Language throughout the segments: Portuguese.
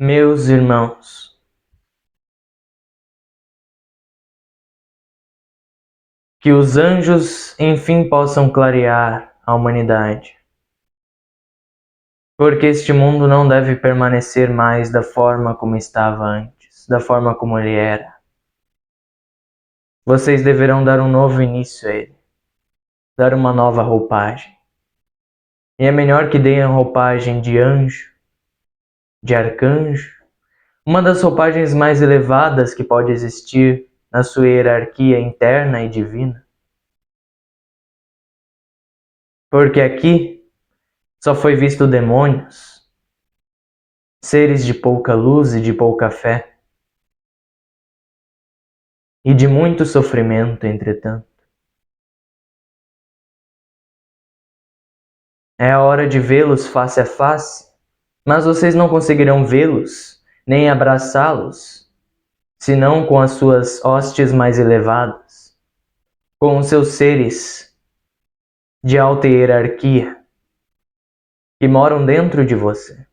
Meus irmãos, que os anjos enfim possam clarear a humanidade, porque este mundo não deve permanecer mais da forma como estava antes, da forma como ele era. Vocês deverão dar um novo início a ele, dar uma nova roupagem. E é melhor que deem a roupagem de anjo, de arcanjo, uma das roupagens mais elevadas que pode existir na sua hierarquia interna e divina. Porque aqui só foi visto demônios, seres de pouca luz e de pouca fé, e de muito sofrimento, entretanto. É a hora de vê-los face a face, mas vocês não conseguirão vê-los, nem abraçá-los, senão com as suas hostes mais elevadas, com os seus seres de alta hierarquia, que moram dentro de você.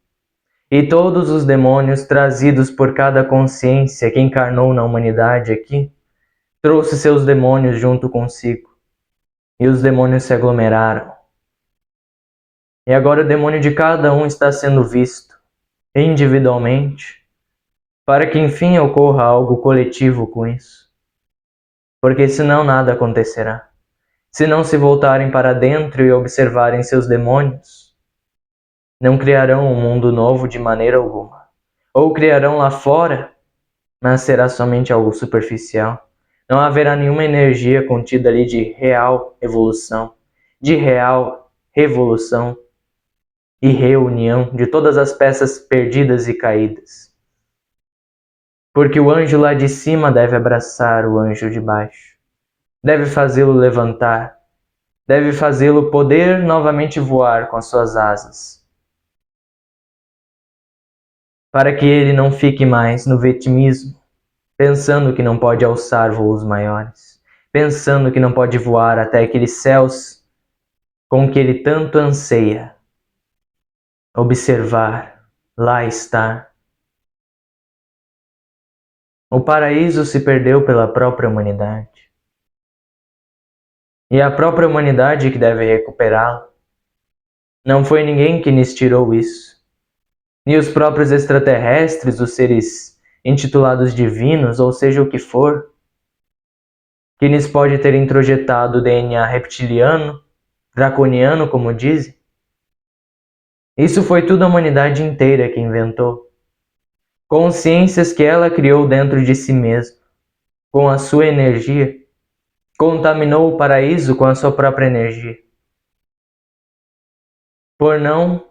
E todos os demônios trazidos por cada consciência que encarnou na humanidade aqui, trouxe seus demônios junto consigo. E os demônios se aglomeraram. E agora o demônio de cada um está sendo visto, individualmente, para que enfim ocorra algo coletivo com isso. Porque senão nada acontecerá. Se não se voltarem para dentro e observarem seus demônios, não criarão um mundo novo de maneira alguma. Ou criarão lá fora, mas será somente algo superficial. Não haverá nenhuma energia contida ali de real evolução, de real revolução e reunião de todas as peças perdidas e caídas. Porque o anjo lá de cima deve abraçar o anjo de baixo, deve fazê-lo levantar, deve fazê-lo poder novamente voar com as suas asas, para que ele não fique mais no vitimismo, pensando que não pode alçar voos maiores, pensando que não pode voar até aqueles céus com que ele tanto anseia. Observar, lá estar. O paraíso se perdeu pela própria humanidade. E é a própria humanidade que deve recuperá-lo. Não foi ninguém que lhes tirou isso. Nem os próprios extraterrestres, os seres intitulados divinos, ou seja o que for, que lhes pode ter introjetado o DNA reptiliano, draconiano, como dizem. Isso foi tudo a humanidade inteira que inventou. Consciências que ela criou dentro de si mesma, com a sua energia, contaminou o paraíso com a sua própria energia. Por não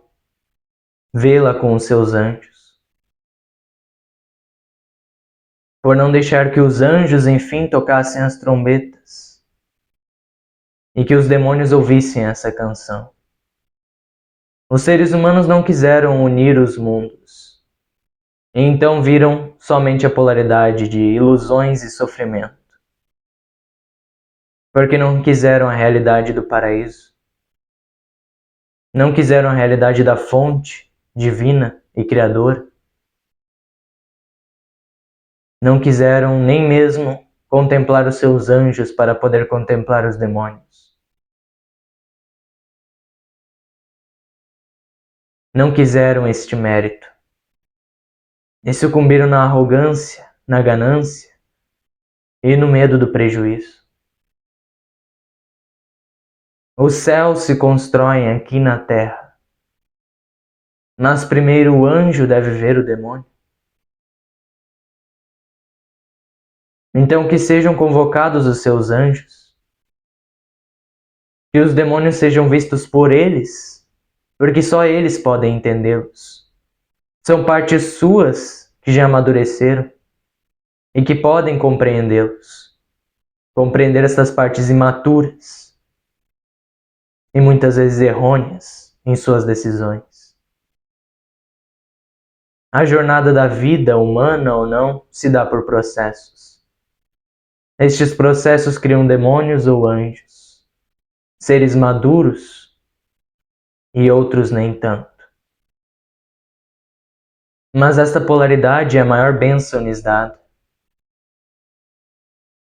vê-la com os seus anjos. Por não deixar que os anjos enfim tocassem as trombetas e que os demônios ouvissem essa canção. Os seres humanos não quiseram unir os mundos, e então viram somente a polaridade de ilusões e sofrimento, porque não quiseram a realidade do paraíso, não quiseram a realidade da fonte divina e criadora, não quiseram nem mesmo contemplar os seus anjos para poder contemplar os demônios. Não quiseram este mérito. E sucumbiram na arrogância, na ganância e no medo do prejuízo. Os céus se constroem aqui na terra, mas primeiro o anjo deve ver o demônio. Então que sejam convocados os seus anjos, que os demônios sejam vistos por eles, porque só eles podem entendê-los. São partes suas que já amadureceram e que podem compreendê-los, compreender essas partes imaturas e muitas vezes errôneas em suas decisões. A jornada da vida, humana ou não, se dá por processos. Estes processos criam demônios ou anjos, seres maduros e outros nem tanto. Mas esta polaridade é a maior bênção lhes dada.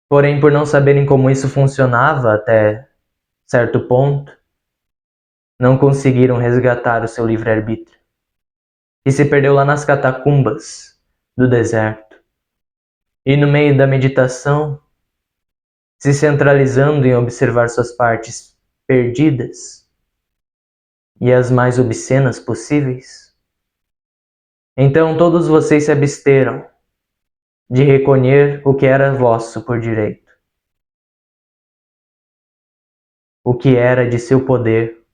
Porém, por não saberem como isso funcionava até certo ponto, não conseguiram resgatar o seu livre-arbítrio, e se perdeu lá nas catacumbas do deserto. E no meio da meditação, se centralizando em observar suas partes perdidas e as mais obscenas possíveis, então todos vocês se absteram de recolher o que era vosso por direito, o que era de seu poder,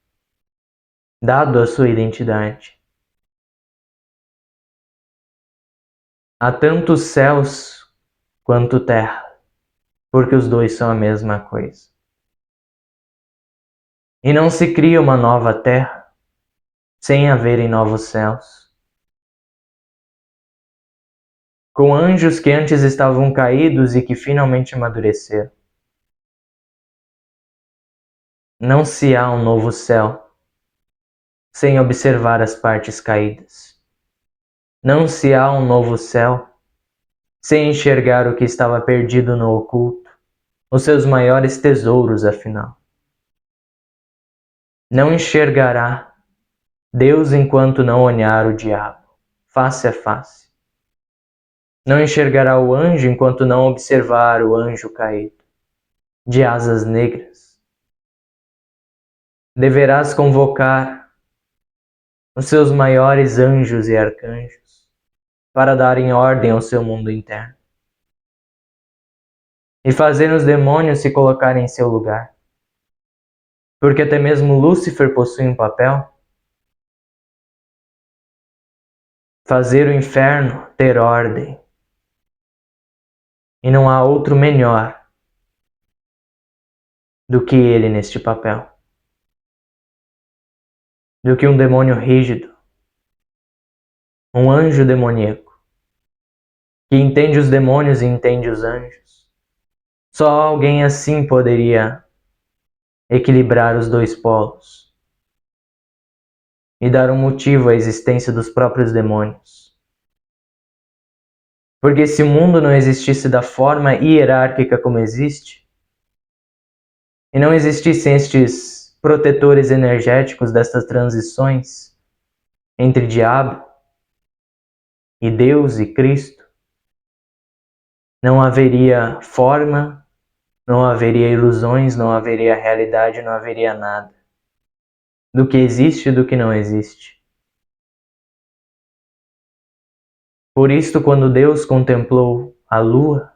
dado a sua identidade. Há tanto céus quanto terra, porque os dois são a mesma coisa. E não se cria uma nova terra sem haverem novos céus. Com anjos que antes estavam caídos e que finalmente amadureceram. Não se há um novo céu sem observar as partes caídas. Não se há um novo céu sem enxergar o que estava perdido no oculto, os seus maiores tesouros, afinal. Não enxergará Deus enquanto não olhar o diabo, face a face. Não enxergará o anjo enquanto não observar o anjo caído, de asas negras. Deverás convocar os seus maiores anjos e arcanjos para darem ordem ao seu mundo interno e fazer os demônios se colocarem em seu lugar. Porque até mesmo Lúcifer possui um papel. Fazer o inferno ter ordem. E não há outro melhor do que ele neste papel. Do que um demônio rígido, um anjo demoníaco, que entende os demônios e entende os anjos. Só alguém assim poderia equilibrar os dois polos e dar um motivo à existência dos próprios demônios. Porque se o mundo não existisse da forma hierárquica como existe, e não existissem estes protetores energéticos destas transições entre diabo e Deus e Cristo, não haveria forma, não haveria ilusões, não haveria realidade, não haveria nada do que existe e do que não existe. Por isso, quando Deus contemplou a lua,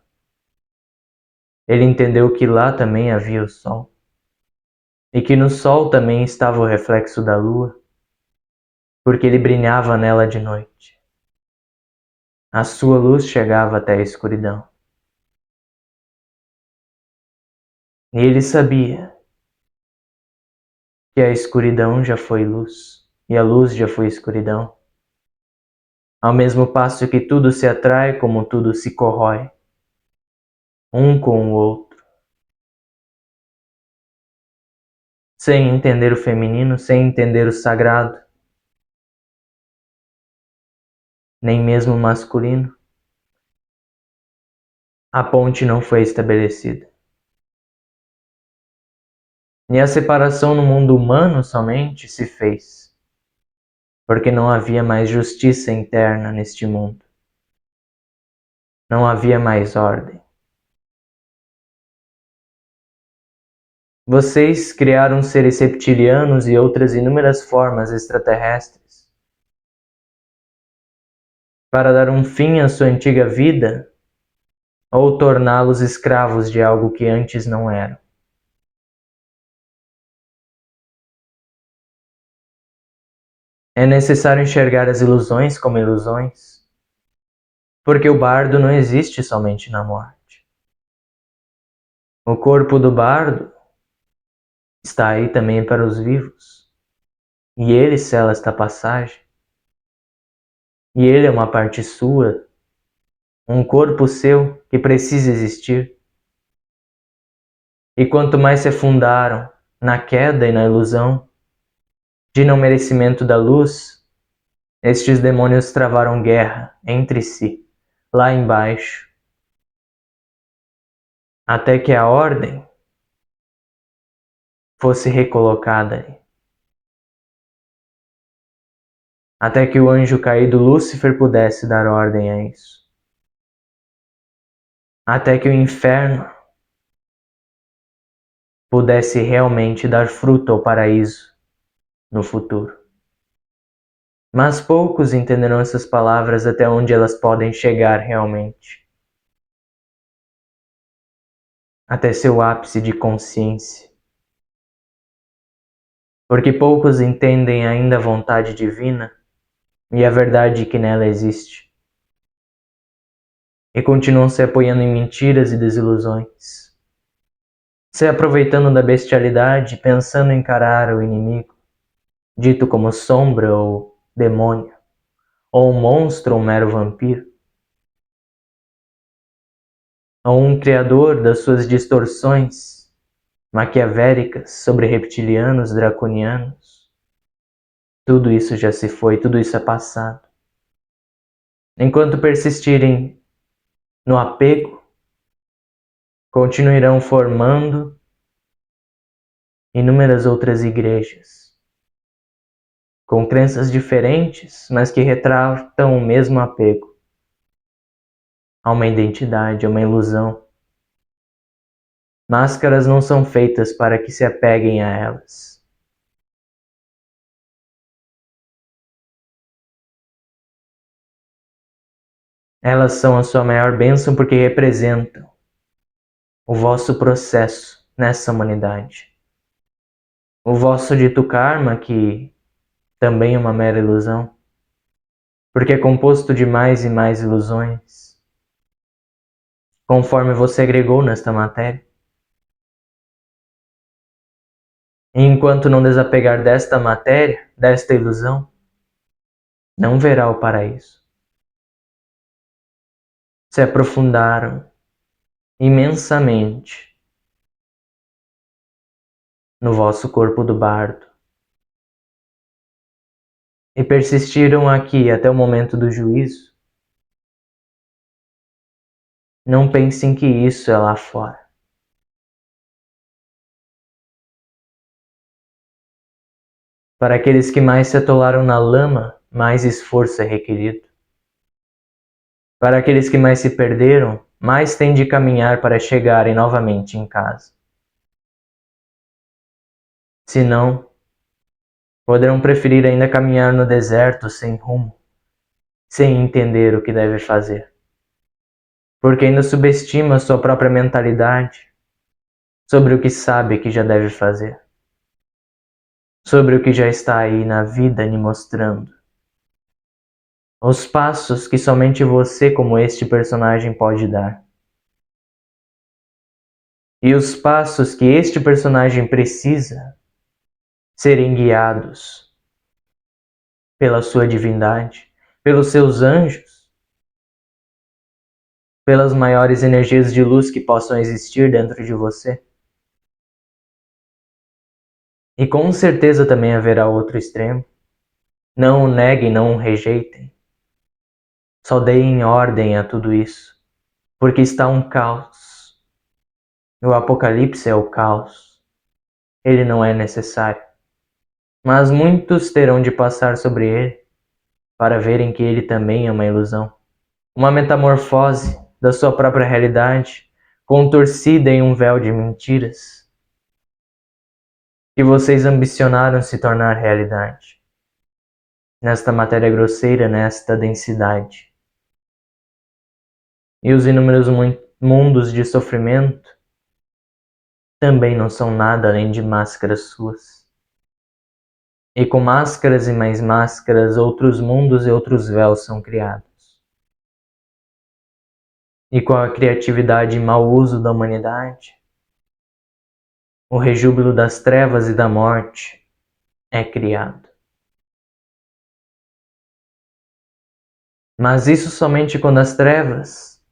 ele entendeu que lá também havia o sol, e que no sol também estava o reflexo da lua, porque ele brilhava nela de noite. A sua luz chegava até a escuridão. E ele sabia que a escuridão já foi luz, e a luz já foi escuridão. Ao mesmo passo que tudo se atrai, como tudo se corrói, um com o outro. Sem entender o feminino, sem entender o sagrado, nem mesmo o masculino, a ponte não foi estabelecida. E a separação no mundo humano somente se fez, porque não havia mais justiça interna neste mundo. Não havia mais ordem. Vocês criaram seres reptilianos e outras inúmeras formas extraterrestres para dar um fim à sua antiga vida ou torná-los escravos de algo que antes não eram. É necessário enxergar as ilusões como ilusões, porque o bardo não existe somente na morte. O corpo do bardo está aí também para os vivos, e ele sela esta passagem. E ele é uma parte sua, um corpo seu que precisa existir. E quanto mais se afundaram na queda e na ilusão de não merecimento da luz, Estes demônios travaram guerra entre si, lá embaixo, até que a ordem fosse recolocada ali. Até que o anjo caído Lúcifer pudesse dar ordem a isso. Até que o inferno pudesse realmente dar fruto ao paraíso no futuro. Mas poucos entenderão essas palavras até onde elas podem chegar realmente. Até seu ápice de consciência. Porque poucos entendem ainda a vontade divina e a verdade que nela existe. E continuam se apoiando em mentiras e desilusões. Se aproveitando da bestialidade, pensando em encarar o inimigo, dito como sombra ou demônio, ou um monstro ou um mero vampiro, ou um criador das suas distorções maquiavélicas sobre reptilianos, draconianos. Tudo isso já se foi, tudo isso é passado. Enquanto persistirem no apego, continuarão formando inúmeras outras igrejas, com crenças diferentes, mas que retratam o mesmo apego a uma identidade, a uma ilusão. Máscaras não são feitas para que se apeguem a elas. Elas são a sua maior bênção porque representam o vosso processo nessa humanidade. O vosso dito karma, que também é uma mera ilusão, porque é composto de mais e mais ilusões, conforme você agregou nesta matéria. E enquanto não desapegar desta matéria, desta ilusão, não verá o paraíso. Se aprofundaram imensamente no vosso corpo do bardo e persistiram aqui até o momento do juízo. Não pensem que isso é lá fora. Para aqueles que mais se atolaram na lama, mais esforço é requerido. Para aqueles que mais se perderam, mais têm de caminhar para chegarem novamente em casa. Se não, poderão preferir ainda caminhar no deserto sem rumo, sem entender o que deve fazer. Porque ainda subestima sua própria mentalidade sobre o que sabe que já deve fazer. Sobre o que já está aí na vida lhe mostrando. Os passos que somente você, como este personagem, pode dar. E os passos que este personagem precisa serem guiados pela sua divindade, pelos seus anjos, pelas maiores energias de luz que possam existir dentro de você. E com certeza também haverá outro extremo. Não o neguem, não o rejeitem. Só deem ordem a tudo isso, porque está um caos. O Apocalipse é o caos. Ele não é necessário. Mas muitos terão de passar sobre ele para verem que ele também é uma ilusão. Uma metamorfose da sua própria realidade, contorcida em um véu de mentiras, que vocês ambicionaram se tornar realidade. Nesta matéria grosseira, nesta densidade. E os inúmeros mundos de sofrimento também não são nada além de máscaras suas. E com máscaras e mais máscaras, outros mundos e outros véus são criados. E com a criatividade e mau uso da humanidade, o rejúbilo das trevas e da morte é criado. Mas isso somente quando as trevas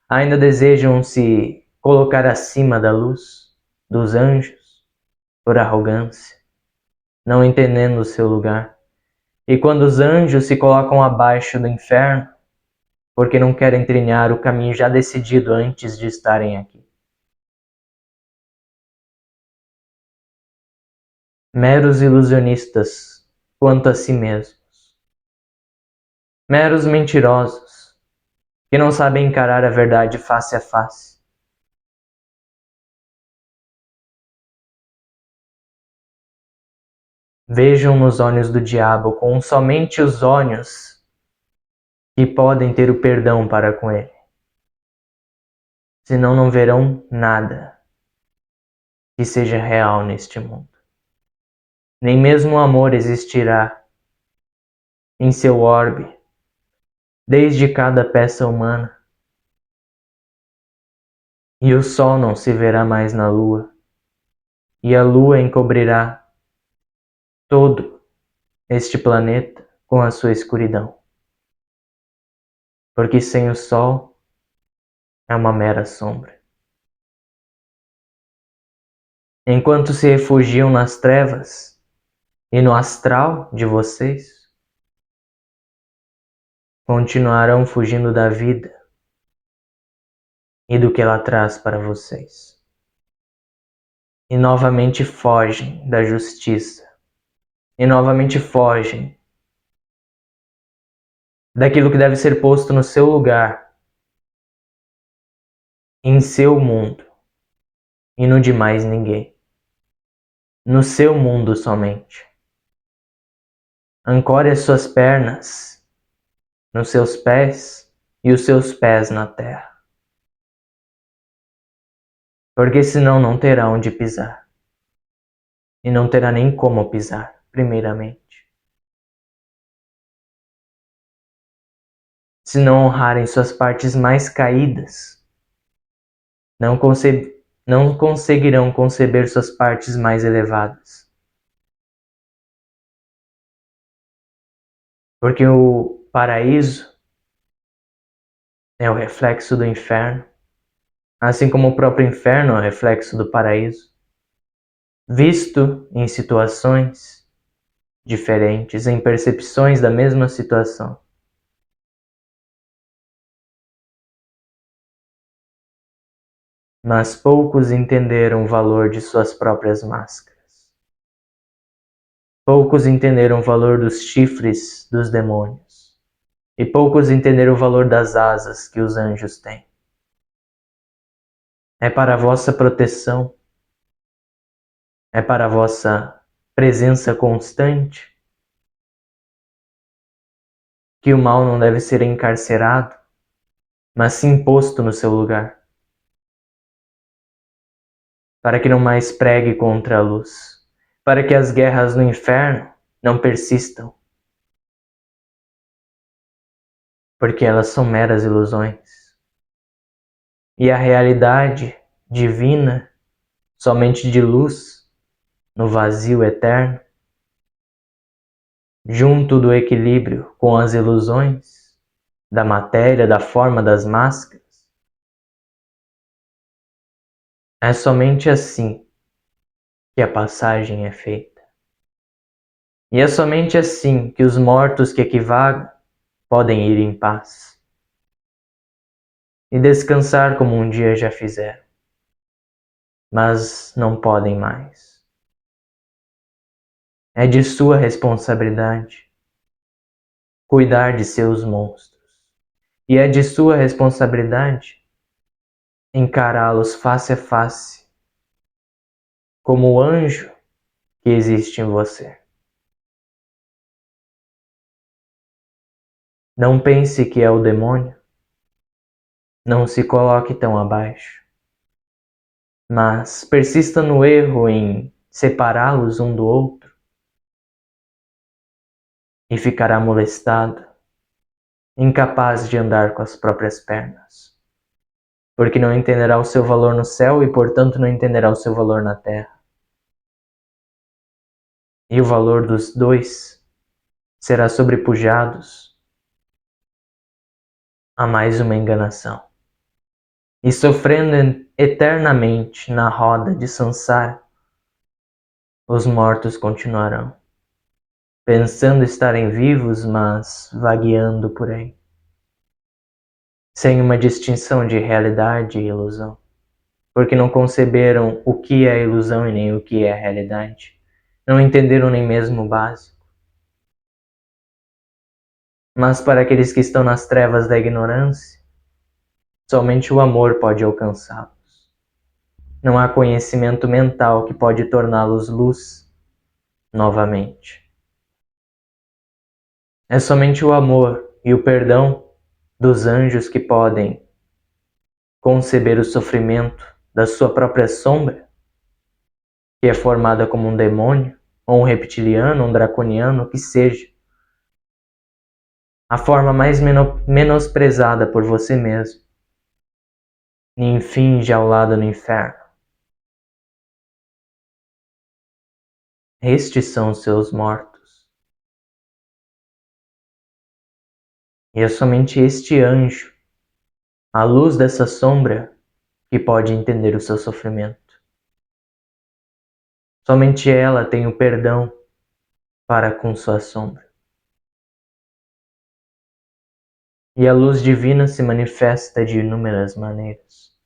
ainda desejam se colocar acima da luz, dos anjos, por arrogância, não entendendo o seu lugar. E quando os anjos se colocam abaixo do inferno, porque não querem trilhar o caminho já decidido antes de estarem aqui. Meros ilusionistas quanto a si mesmos. Meros mentirosos, que não sabem encarar a verdade face a face. Vejam nos olhos do diabo com somente os olhos que podem ter o perdão para com ele. Senão não verão nada que seja real neste mundo. Nem mesmo o amor existirá em seu orbe, desde cada peça humana. E o sol não se verá mais na lua, e a lua encobrirá todo este planeta com a sua escuridão. Porque sem o sol é uma mera sombra. Enquanto se refugiam nas trevas e no astral de vocês, continuarão fugindo da vida e do que ela traz para vocês. E novamente fogem da justiça. E novamente fogem daquilo que deve ser posto no seu lugar, em seu mundo, e no de mais ninguém. No seu mundo somente. Ancore as suas pernas nos seus pés e os seus pés na terra. Porque senão não terá onde pisar. E não terá nem como pisar, primeiramente. Se não honrarem suas partes mais caídas, não conseguirão conceber suas partes mais elevadas. Porque o paraíso é o reflexo do inferno, assim como o próprio inferno é o reflexo do paraíso, visto em situações diferentes, em percepções da mesma situação. Mas poucos entenderam o valor de suas próprias máscaras. Poucos entenderam o valor dos chifres dos demônios. E poucos entenderam o valor das asas que os anjos têm. É para a vossa proteção, é para a vossa presença constante, que o mal não deve ser encarcerado, mas sim posto no seu lugar, para que não mais pregue contra a luz, para que as guerras no inferno não persistam, porque elas são meras ilusões. E a realidade divina, somente de luz, no vazio eterno, junto do equilíbrio com as ilusões, da matéria, da forma das máscaras, é somente assim que a passagem é feita. E é somente assim que os mortos que aqui vagam podem ir em paz e descansar como um dia já fizeram, mas não podem mais. É de sua responsabilidade cuidar de seus monstros, e é de sua responsabilidade encará-los face a face, como o anjo que existe em você. Não pense que é o demônio, não se coloque tão abaixo, mas persista no erro em separá-los um do outro e ficará molestado, incapaz de andar com as próprias pernas, porque não entenderá o seu valor no céu e, portanto, não entenderá o seu valor na terra. E o valor dos dois será sobrepujados a mais uma enganação. E sofrendo eternamente na roda de Sansara, os mortos continuarão. pensando estarem vivos, mas vagueando por aí, sem uma distinção de realidade e ilusão, porque não conceberam o que é ilusão e nem o que é realidade, não entenderam nem mesmo o básico. Mas para aqueles que estão nas trevas da ignorância, somente o amor pode alcançá-los. Não há conhecimento mental que pode torná-los luz novamente. É somente o amor e o perdão dos anjos que podem conceber o sofrimento da sua própria sombra, que é formada como um demônio, ou um reptiliano, um draconiano, o que seja. A forma mais menosprezada por você mesmo, e enfim ao lado no inferno. Estes são os seus mortos. E é somente este anjo, a luz dessa sombra, que pode entender o seu sofrimento. Somente ela tem o perdão para com sua sombra. E a luz divina se manifesta de inúmeras maneiras.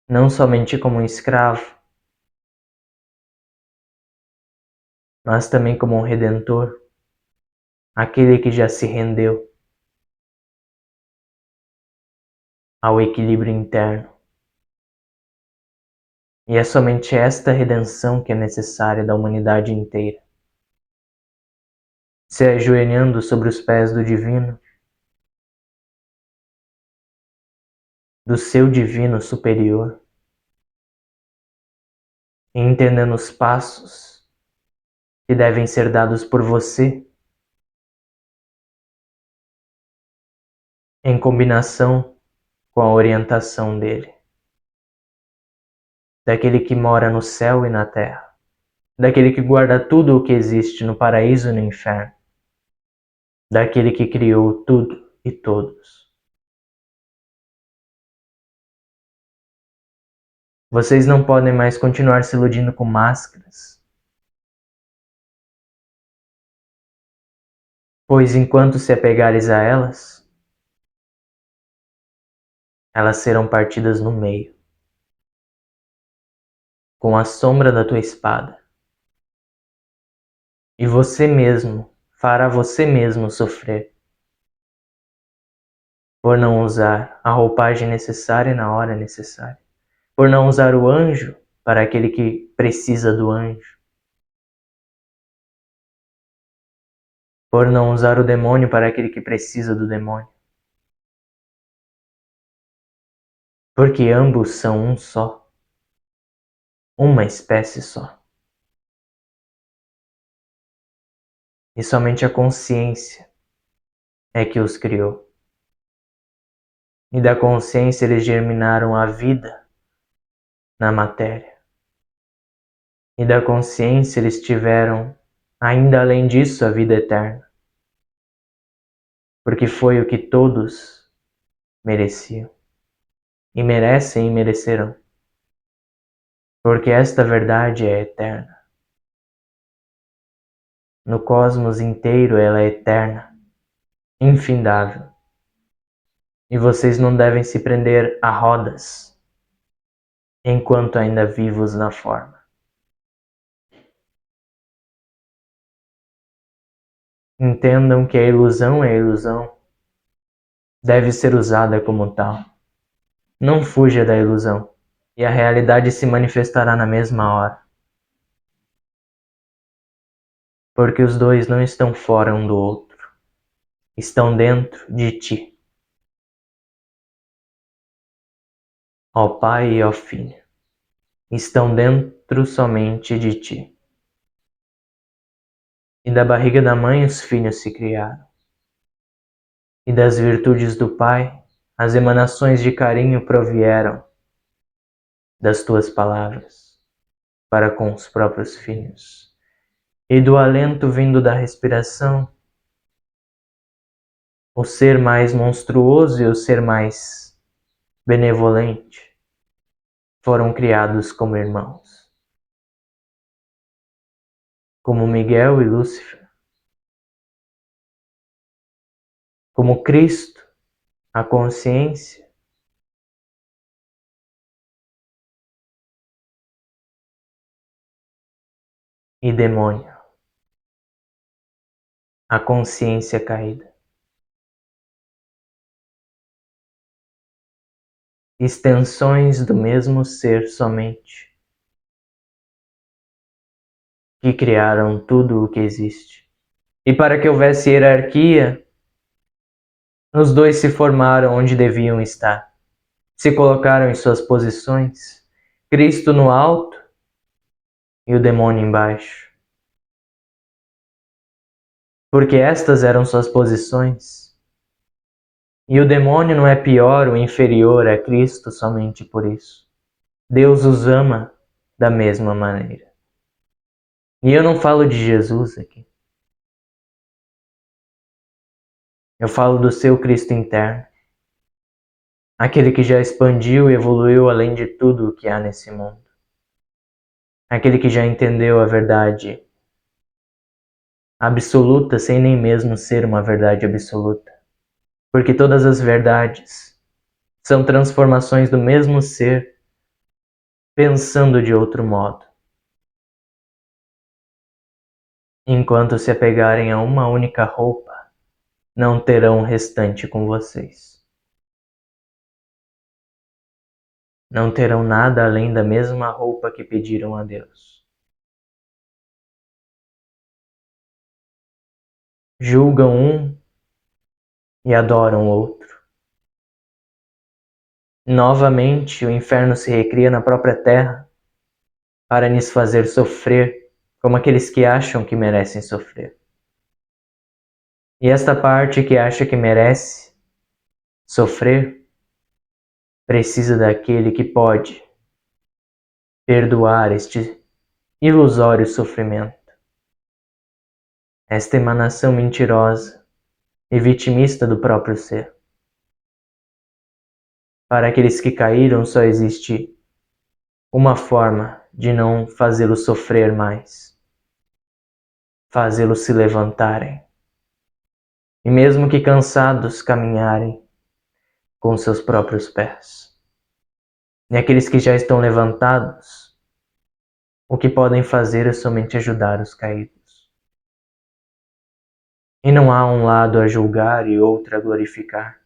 Não somente como um escravo, mas também como um redentor, aquele que já se rendeu ao equilíbrio interno. E é somente esta redenção que é necessária da humanidade inteira. Se ajoelhando sobre os pés do divino, do seu divino superior, e entendendo os passos que devem ser dados por você, em combinação com a orientação dele, daquele que mora no céu e na terra, daquele que guarda tudo o que existe no paraíso e no inferno, daquele que criou tudo e todos. Vocês não podem mais continuar se iludindo com máscaras, pois enquanto se apegares a elas, elas serão partidas no meio, com a sombra da tua espada. E você mesmo fará você mesmo sofrer, por não usar a roupagem necessária na hora necessária, por não usar o anjo para aquele que precisa do anjo, por não usar o demônio para aquele que precisa do demônio. Porque ambos são um só, uma espécie só. E somente a consciência é que os criou. E da consciência eles germinaram a vida na matéria. E da consciência eles tiveram, ainda além disso, a vida eterna. Porque foi o que todos mereciam. E merecem e merecerão. Porque esta verdade é eterna. No cosmos inteiro ela é eterna, infindável. E vocês não devem se prender a rodas enquanto ainda vivos na forma. Entendam que a ilusão é ilusão, deve ser usada como tal. Não fuja da ilusão, e a realidade se manifestará na mesma hora. Porque os dois não estão fora um do outro, estão dentro de ti. Ó Pai e ó Filho, estão dentro somente de ti. E da barriga da mãe os filhos se criaram. E das virtudes do Pai, as emanações de carinho provieram das tuas palavras para com os próprios filhos. E do alento vindo da respiração, o ser mais monstruoso e o ser mais benevolente foram criados como irmãos. como Miguel e Lúcifer, como Cristo, a consciência, e demônio, a consciência caída. Extensões do mesmo ser somente, que criaram tudo o que existe. E para que houvesse hierarquia, os dois se formaram onde deviam estar. Se colocaram em suas posições, Cristo no alto e o demônio embaixo. Porque estas eram suas posições. E o demônio não é pior ou inferior a Cristo somente por isso. Deus os ama da mesma maneira. E eu não falo de Jesus aqui. Eu falo do seu Cristo interno. Aquele que já expandiu e evoluiu além de tudo o que há nesse mundo. Aquele que já entendeu a verdade absoluta sem nem mesmo ser uma verdade absoluta. Porque todas as verdades são transformações do mesmo ser pensando de outro modo. Enquanto se apegarem a uma única roupa, não terão o restante com vocês. Não terão nada além da mesma roupa que pediram a Deus. Julgam um e adoram o outro. Novamente o inferno se recria na própria terra para nos fazer sofrer como aqueles que acham que merecem sofrer. E esta parte que acha que merece sofrer precisa daquele que pode perdoar este ilusório sofrimento, esta emanação mentirosa e vitimista do próprio ser. Para aqueles que caíram só existe uma forma de não fazê-los sofrer mais, fazê-los se levantarem, e mesmo que cansados caminharem com seus próprios pés. E aqueles que já estão levantados, o que podem fazer é somente ajudar os caídos. E não há um lado a julgar e outro a glorificar.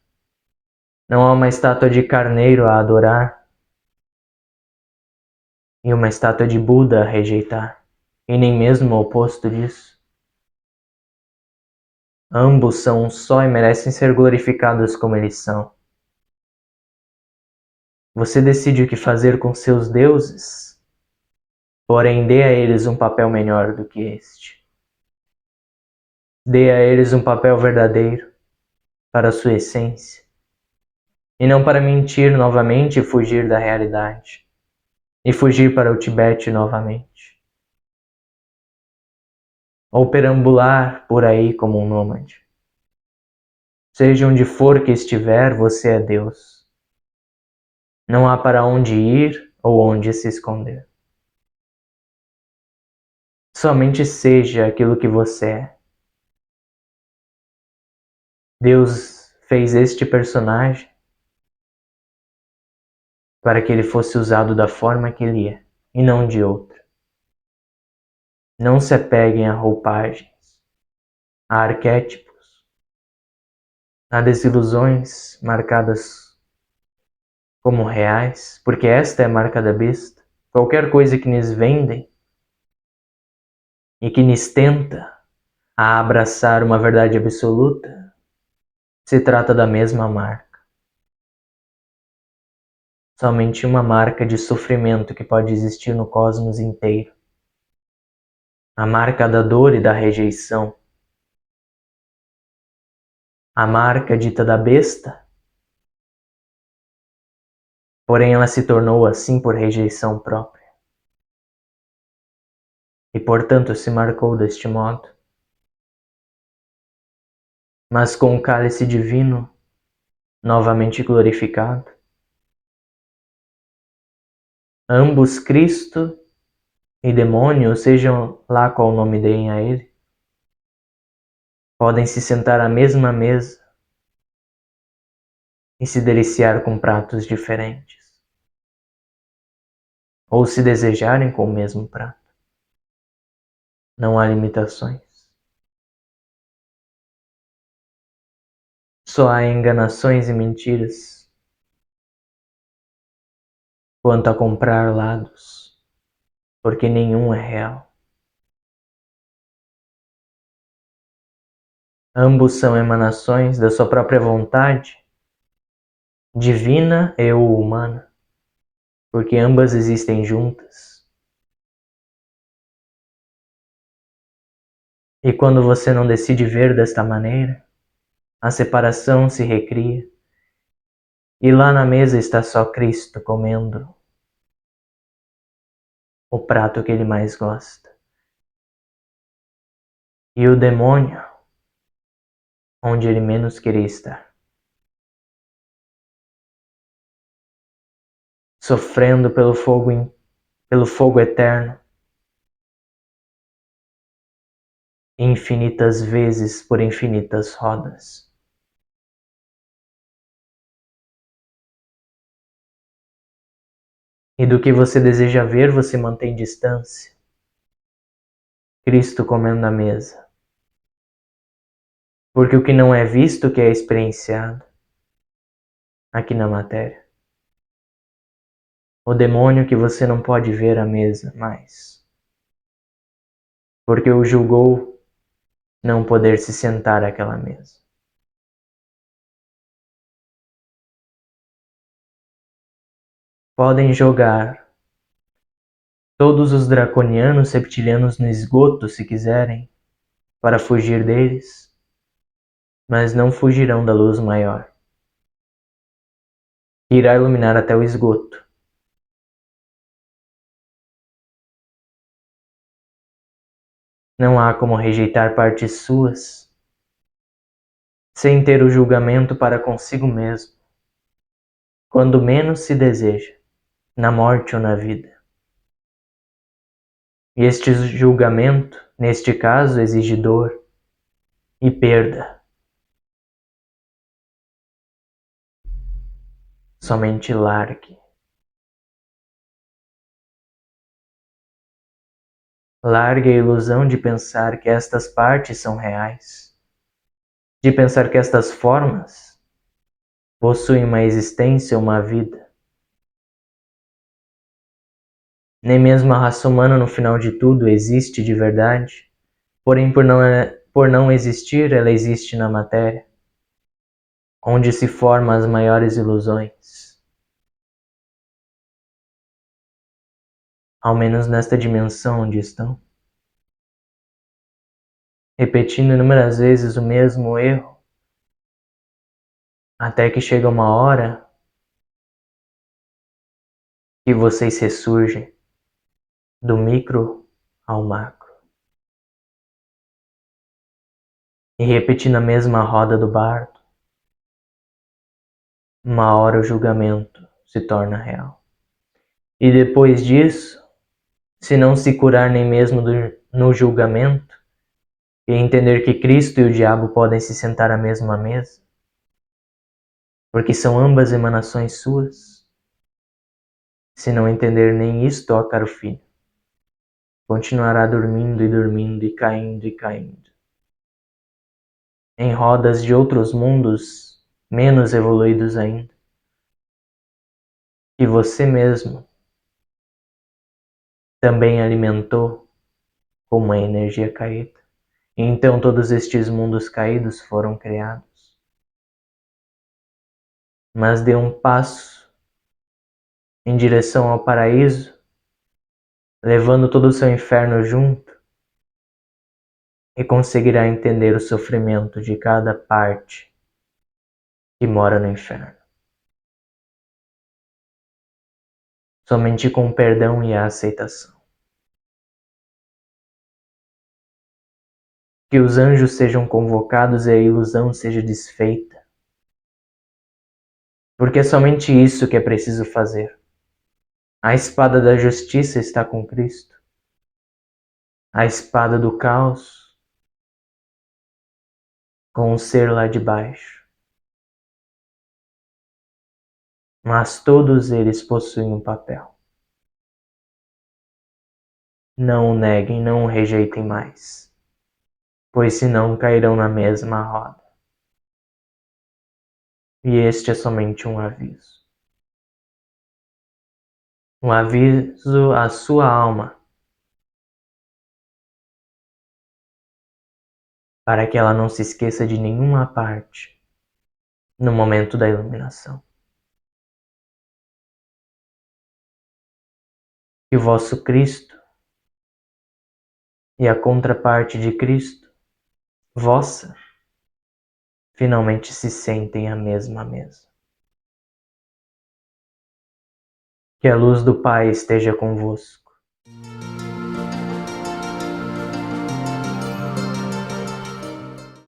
Não há uma estátua de carneiro a adorar e uma estátua de Buda a rejeitar, e nem mesmo o oposto disso. Ambos são um só e merecem ser glorificados como eles são. Você decide o que fazer com seus deuses, porém dê a eles um papel melhor do que este. Dê a eles um papel verdadeiro para a sua essência, e não para mentir novamente e fugir da realidade, e fugir para o Tibete novamente, ou perambular por aí como um nômade. Seja onde for que estiver, você é Deus. Não há para onde ir ou onde se esconder. Somente seja aquilo que você é. Deus fez este personagem para que ele fosse usado da forma que ele é, e não de outra. Não se apeguem a roupagens, a arquétipos, a desilusões marcadas como reais, porque esta é a marca da besta. Qualquer coisa que nos vendem e que nos tenta a abraçar uma verdade absoluta, se trata da mesma marca. Somente uma marca de sofrimento que pode existir no cosmos inteiro. A marca da dor e da rejeição. A marca dita da besta, porém ela se tornou assim por rejeição própria. E portanto se marcou deste modo. Mas com o cálice divino novamente glorificado, ambos Cristo e demônio, sejam lá qual nome deem a ele, podem se sentar à mesma mesa e se deliciar com pratos diferentes, ou se desejarem com o mesmo prato. Não há limitações. Só há enganações e mentiras quanto a comprar lados, porque nenhum é real. Ambos são emanações da sua própria vontade, divina e ou humana, porque ambas existem juntas. E quando você não decide ver desta maneira, a separação se recria, e lá na mesa está só Cristo comendo o prato que ele mais gosta. E o demônio, onde ele menos queria estar, sofrendo pelo fogo eterno, infinitas vezes por infinitas rodas. E do que você deseja ver, você mantém distância. Cristo comendo a mesa. Porque o que não é visto que é experienciado aqui na matéria. O demônio que você não pode ver à mesa mais. Porque o julgou não poder se sentar àquela mesa. Podem jogar todos os draconianos reptilianos no esgoto se quiserem, para fugir deles, mas não fugirão da luz maior, que irá iluminar até o esgoto. Não há como rejeitar partes suas, sem ter o julgamento para consigo mesmo, quando menos se deseja, na morte ou na vida. E este julgamento, neste caso, exige dor e perda. Somente largue. Largue a ilusão de pensar que estas partes são reais, de pensar que estas formas possuem uma existência, uma vida. Nem mesmo a raça humana no final de tudo existe de verdade, porém por não existir, ela existe na matéria, onde se formam as maiores ilusões. Ao menos nesta dimensão onde estão. Repetindo inúmeras vezes o mesmo erro, até que chega uma hora que vocês ressurgem do micro ao macro. E repetindo a mesma roda do bardo, uma hora o julgamento se torna real. E depois disso, se não se curar nem mesmo no julgamento, e entender que Cristo e o diabo podem se sentar à mesma mesa, porque são ambas emanações suas, se não entender nem isto, ó caro filho, continuará dormindo e dormindo e caindo, em rodas de outros mundos menos evoluídos ainda, que você mesmo também alimentou com uma energia caída. E então todos estes mundos caídos foram criados. Mas dê um passo em direção ao paraíso, levando todo o seu inferno junto, e conseguirá entender o sofrimento de cada parte que mora no inferno. Somente com o perdão e a aceitação. Que os anjos sejam convocados e a ilusão seja desfeita. Porque é somente isso que é preciso fazer. A espada da justiça está com Cristo. a espada do caos com o ser lá de baixo. Mas todos eles possuem um papel. Não o neguem, não o rejeitem mais, pois senão cairão na mesma roda. E este é somente um aviso. Um aviso à sua alma, para que ela não se esqueça de nenhuma parte no momento da iluminação. Que o vosso Cristo e a contraparte de Cristo, vossa, finalmente se sentem à mesma mesa. Que a luz do Pai esteja convosco.